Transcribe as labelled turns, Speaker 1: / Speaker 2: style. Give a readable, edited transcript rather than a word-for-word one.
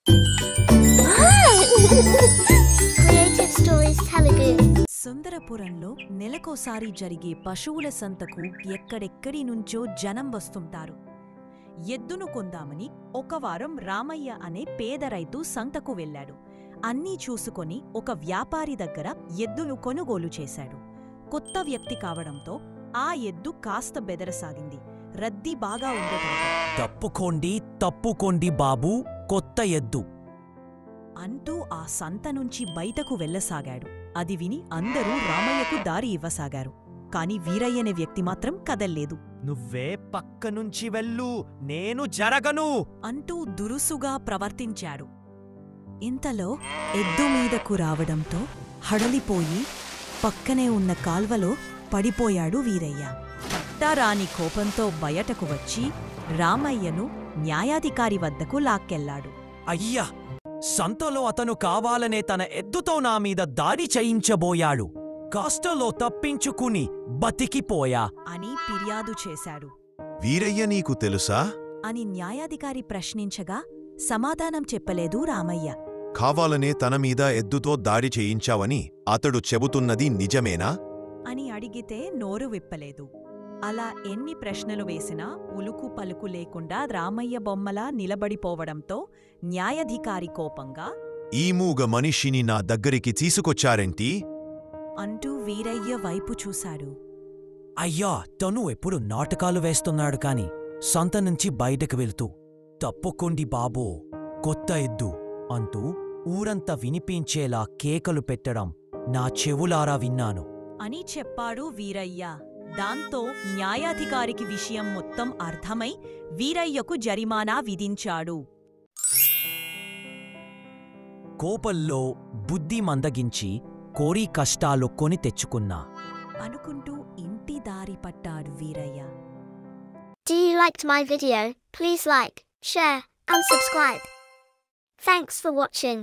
Speaker 1: Creative Stories Telugu.
Speaker 2: సుందరపురంలో నెలకోసారి జరిగే పశువుల సంతకు ఎక్కడెక్కడి నుంచో జనం వస్తుంటారు. ఎద్దును కొందామని ఒక వారం రామయ్య అనే పేద రైతు సంతకు వెళ్లాడు. అన్నీ చూసుకొని ఒక వ్యాపారి దగ్గర ఎద్దును కొనుగోలు చేశాడు. కొత్త వ్యక్తి కావడంతో ఆ ఎద్దు కాస్త బెదరసాగింది. రద్దీ బాగా ఉండటంతో
Speaker 3: తప్పుకోండి బాబూ, కొత్త ఎద్దు
Speaker 2: అంటూ ఆ సంత నుంచి బయటకు వెళ్లసాగాడు. అది విని అందరూ రామయ్యకు దారి ఇవ్వసాగారు. కాని వీరయ్యనే వ్యక్తి మాత్రం కదల్లేదు.
Speaker 3: నువ్వే పక్కనుంచి వెళ్ళు, నేను జరగను
Speaker 2: అంటూ దురుసుగా ప్రవర్తించాడు. ఇంతలో ఎద్దు మీదకు రావడంతో హడలిపోయి పక్కనే ఉన్న కాల్వలో పడిపోయాడు వీరయ్య. పట్టారాని కోపంతో బయటకు వచ్చి రామయ్యను న్యాయాధికారి వద్దకు లాక్కెళ్లాడు.
Speaker 3: అయ్యా, సంతలో అతను కావాలనే తన ఎద్దుతో నా మీద దాడి చేయించబోయాడు. కష్టంలో తప్పించుకుని బతికిపోయా
Speaker 2: అని ఫిర్యాదు చేశాడు.
Speaker 4: వీరయ్య నీకు తెలుసా
Speaker 2: అని న్యాయాధికారి ప్రశ్నించగా సమాధానం చెప్పలేదు రామయ్య.
Speaker 4: కావాలనే తన మీద ఎద్దుతో దాడి చేయించావని అతడు చెబుతున్నది నిజమేనా
Speaker 2: అని అడిగితే నోరు విప్పలేదు. అలా ఎన్ని ప్రశ్నలు వేసినా ఉలుకు పలుకు లేకుండా రామయ్య బొమ్మలా నిలబడిపోవడంతో న్యాయాధికారి కోపంగా
Speaker 4: ఈ మూగ మనిషిని నా దగ్గరికి తీసుకొచ్చారేంటి
Speaker 2: అంటూ వీరయ్య వైపు చూశాడు.
Speaker 3: అయ్యా, తను ఎప్పుడు నాటకాలు వేస్తున్నాడు కాని సంత నుంచి బయటకు వెళ్తూ తప్పుకోండి బాబో, కొత్త ఎద్దు అంటూ ఊరంతా వినిపించేలా కేకలు పెట్టడం నా చెవులారా విన్నాను
Speaker 2: అని చెప్పాడు వీరయ్య. దాంతో న్యాయాధికారికి విషయం మొత్తం అర్థమై వీరయ్యకు జరిమానా విధించాడు.
Speaker 3: కోపంలో బుద్ధి మందగించి కోరి కష్టాలు కొని తెచ్చుకున్నా
Speaker 2: అనుకుంటూ ఇంటి దారి పట్టాడు Veeraiah.
Speaker 1: Do you liked my video? Please like, share, and subscribe. Thanks for watching.